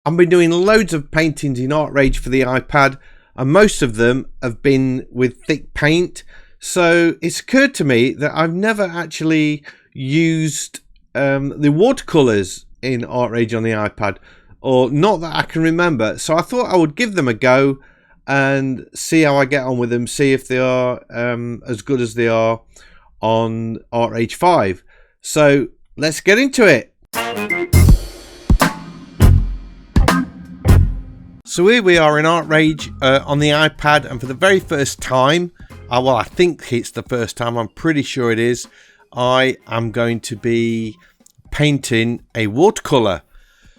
I've been doing loads of paintings in Artrage for the iPad, and most of them have been with thick paint. So it's occurred to me that I've never actually used the watercolors in Artrage on the iPad, or not that I can remember. So I thought I would give them a go and see how I get on with them, see if they are as good as they are on Artrage 5. So let's get into it. So here we are in Artrage on the iPad, and for the very first time, well, I think it's the first time, I'm pretty sure it is, I am going to be painting a watercolor.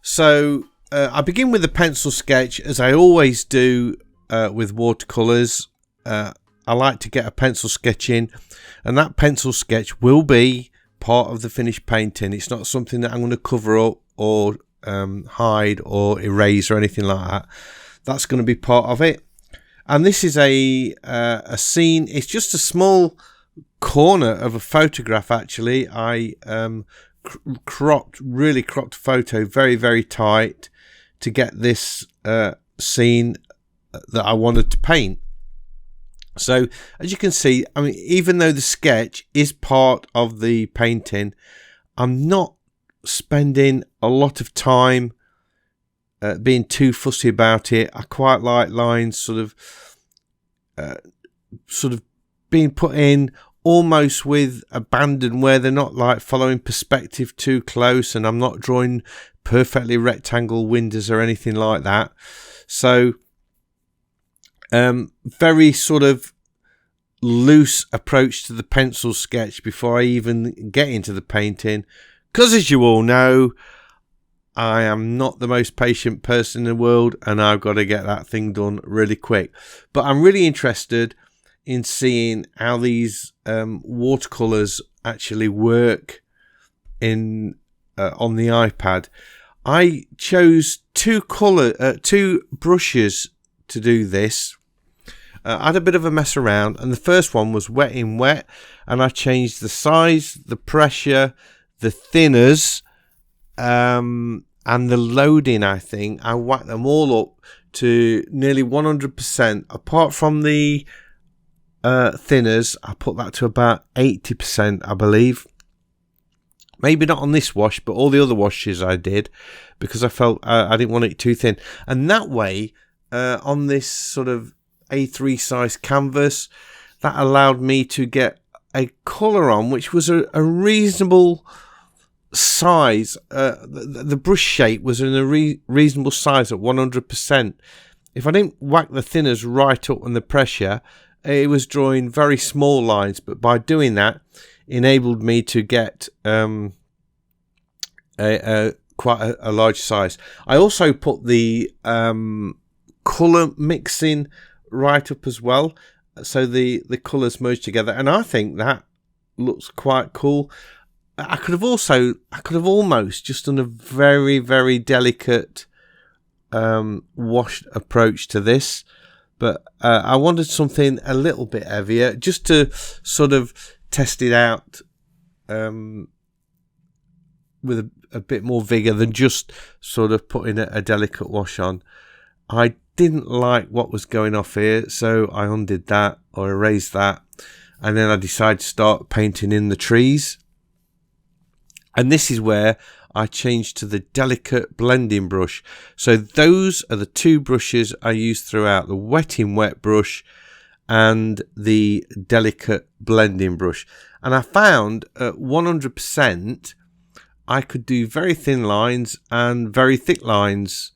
So I begin with a pencil sketch, as I always do with watercolors. I like to get a pencil sketch in, and that pencil sketch will be part of the finished painting. It's not something that I'm going to cover up or hide or erase or anything like that. That's going to be part of it. And this is a scene. It's just a small corner of a photograph, actually. I really cropped a photo very, very tight to get this scene that I wanted to paint. So as you can see, I mean, even though the sketch is part of the painting, I'm not spending a lot of time being too fussy about it. I quite like lines sort of being put in almost with abandon, where they're not like following perspective too close, and I'm not drawing perfectly rectangle windows or anything like that. So very sort of loose approach to the pencil sketch before I even get into the painting, because as you all know, I am not the most patient person in the world, and I've got to get that thing done really quick. But I'm really interested in seeing how these watercolors actually work in on the iPad. I chose two brushes to do this. I had a bit of a mess around, and the first one was wet in wet, and I changed the size, the pressure, the thinners, and the loading. I think I whacked them all up to nearly 100%. Apart from the thinners, I put that to about 80%, I believe. Maybe not on this wash, but all the other washes I did, because I felt I didn't want it too thin. And that way, on this sort of A3 size canvas, that allowed me to get a colour on which was a reasonable size. The brush shape was in a reasonable size at 100%. If I didn't whack the thinners right up on the pressure, it was drawing very small lines, but by doing that enabled me to get quite a large size. I also put the colour mixing right up as well, so the colours merge together, and I think that looks quite cool. I could have almost just done a very, very delicate washed approach to this, but I wanted something a little bit heavier, just to sort of test it out with a bit more vigour than just sort of putting a delicate wash on. I didn't like what was going off here, so I undid that, or erased that, and then I decided to start painting in the trees. And this is where I changed to the delicate blending brush. So those are the two brushes I use throughout, the wet in wet brush and the delicate blending brush. And I found at 100% I could do very thin lines and very thick lines.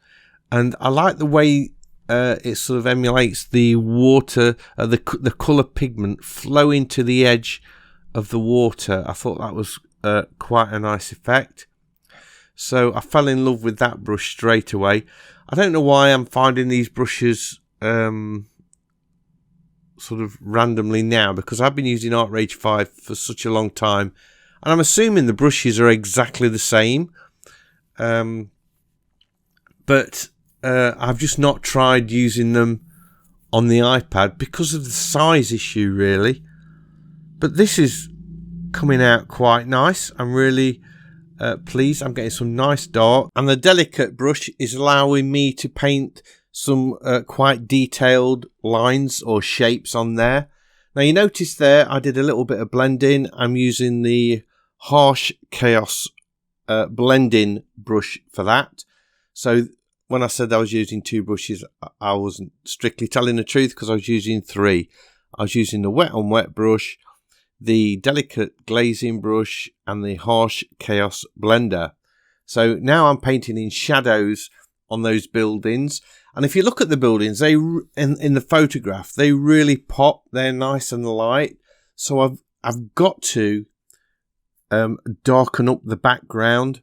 And I like the way it sort of emulates the water, the colour pigment flowing to the edge of the water. I thought that was quite a nice effect. So I fell in love with that brush straight away. I don't know why I'm finding these brushes sort of randomly now, because I've been using Artrage 5 for such a long time, and I'm assuming the brushes are exactly the same. But I've just not tried using them on the iPad because of the size issue, really. But this is coming out quite nice. I'm really pleased. I'm getting some nice dark, and the delicate brush is allowing me to paint some quite detailed lines or shapes on there. Now you notice there I did a little bit of blending. I'm using the Harsh Chaos blending brush for that. So when I said I was using 2 brushes, I wasn't strictly telling the truth, because I was using 3. I was using the wet on wet brush, the delicate glazing brush, and the Harsh Chaos blender. So now I'm painting in shadows on those buildings. And if you look at the buildings, they in the photograph, they really pop. They're nice and light. So I've got to darken up the background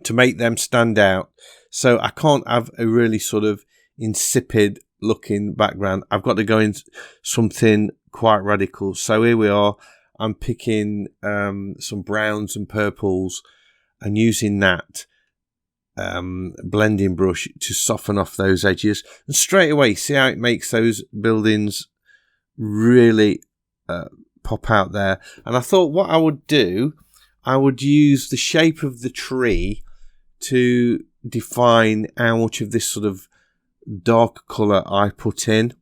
to make them stand out. So I can't have a really sort of insipid looking background. I've got to go in something quite radical. So here we are. I'm picking some browns and purples and using that blending brush to soften off those edges. And straight away, see how it makes those buildings really pop out there. And I thought what I would do, I would use the shape of the tree to define how much of this sort of dark colour I put in,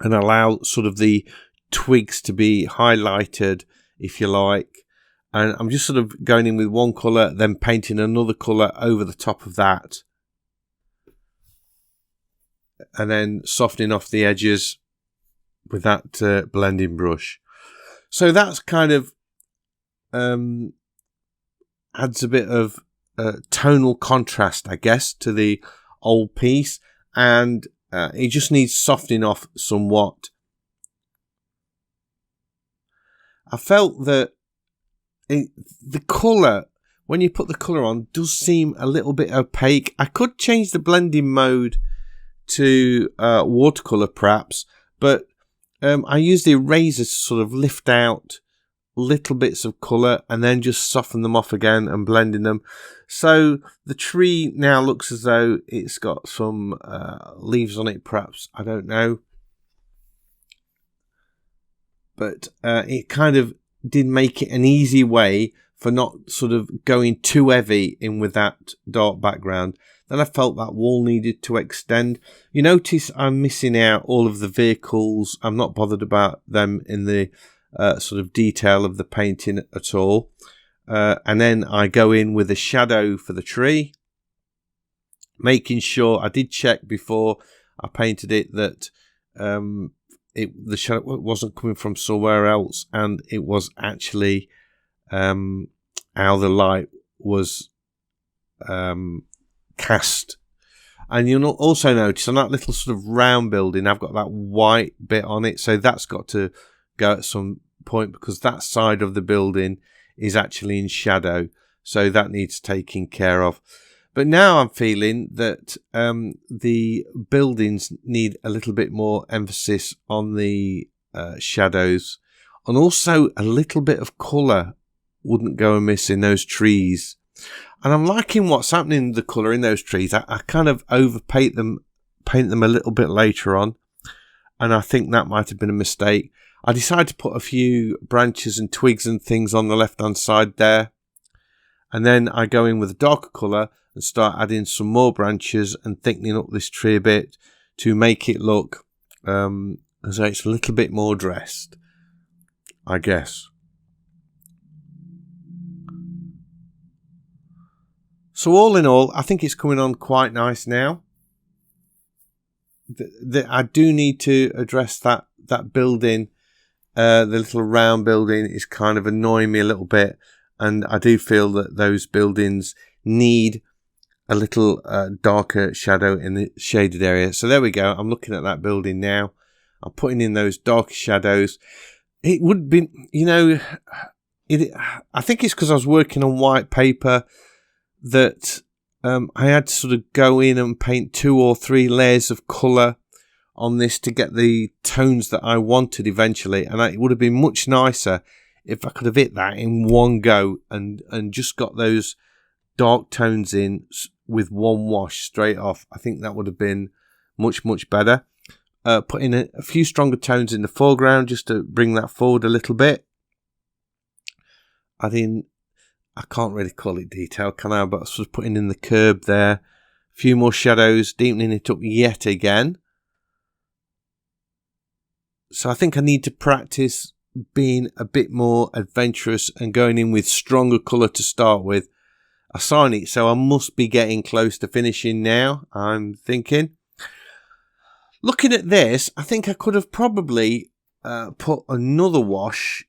and allow sort of the twigs to be highlighted, if you like. And I'm just sort of going in with one colour, then painting another colour over the top of that, and then softening off the edges with that blending brush. So that's kind of adds a bit of tonal contrast, I guess, to the old piece, and it just needs softening off somewhat. I felt that the colour, when you put the colour on, does seem a little bit opaque. I could change the blending mode to watercolour perhaps, but I use the eraser to sort of lift out little bits of colour and then just soften them off again and blending them. So the tree now looks as though it's got some leaves on it, perhaps, I don't know. But it kind of did make it an easy way for not sort of going too heavy in with that dark background. Then I felt that wall needed to extend. You notice I'm missing out all of the vehicles. I'm not bothered about them in the sort of detail of the painting at all. And then I go in with a shadow for the tree, making sure I did check before I painted it that the shadow wasn't coming from somewhere else, and it was actually how the light was cast. And you'll also notice on that little sort of round building, I've got that white bit on it, so that's got to go at some point, because that side of the building is actually in shadow, so that needs taking care of. But now I'm feeling that the buildings need a little bit more emphasis on the shadows, and also a little bit of colour wouldn't go amiss in those trees. And I'm liking what's happening with the colour in those trees. I kind of overpaint them, paint them a little bit later on, and I think that might have been a mistake. I decided to put a few branches and twigs and things on the left hand side there, and then I go in with a darker colour and start adding some more branches and thickening up this tree a bit to make it look as though it's a little bit more dressed, I guess. So all in all, I think it's coming on quite nice now. I do need to address that building. The little round building is kind of annoying me a little bit, and I do feel that those buildings need a little darker shadow in the shaded area. So there we go. I'm looking at that building now. I'm putting in those darker shadows. It would be, I think it's because I was working on white paper that I had to sort of go in and paint 2 or 3 layers of colour on this to get the tones that I wanted eventually. And it would have been much nicer if I could have hit that in one go and just got those dark tones in with one wash straight off. I think that would have been much, much better. Putting a few stronger tones in the foreground just to bring that forward a little bit. Adding I can't really call it detail, can I? But I was sort of putting in the curb there. A few more shadows, deepening it up yet again. So I think I need to practice being a bit more adventurous and going in with stronger colour to start with. I sign it, so I must be getting close to finishing now, I'm thinking. Looking at this, I think I could have probably put another wash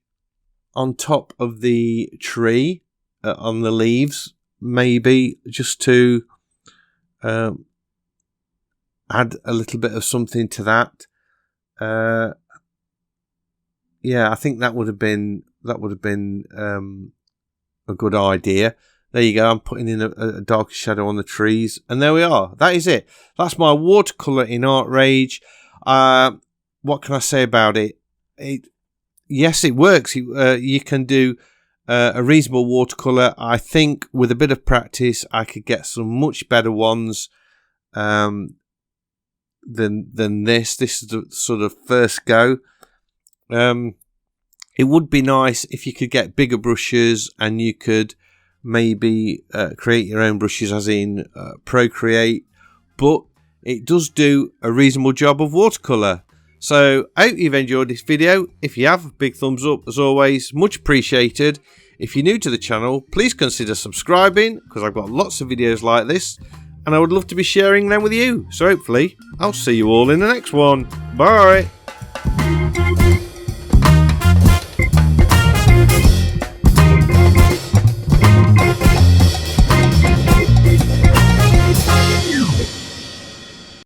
on top of the tree, on the leaves, maybe, just to add a little bit of something to that. Yeah, I think that would have been a good idea. There you go. I'm putting in a darker shadow on the trees, and there we are. That is it. That's my watercolor in Artrage. What can I say about it? Yes, it works. You can do a reasonable watercolor. I think with a bit of practice, I could get some much better ones than this. This is the sort of first go. It would be nice if you could get bigger brushes and you could maybe create your own brushes, as in Procreate, but it does do a reasonable job of watercolor. So I hope you've enjoyed this video. If you have, big thumbs up as always, much appreciated. If you're new to the channel, please consider subscribing, because I've got lots of videos like this and I would love to be sharing them with you. So hopefully I'll see you all in the next one. Bye.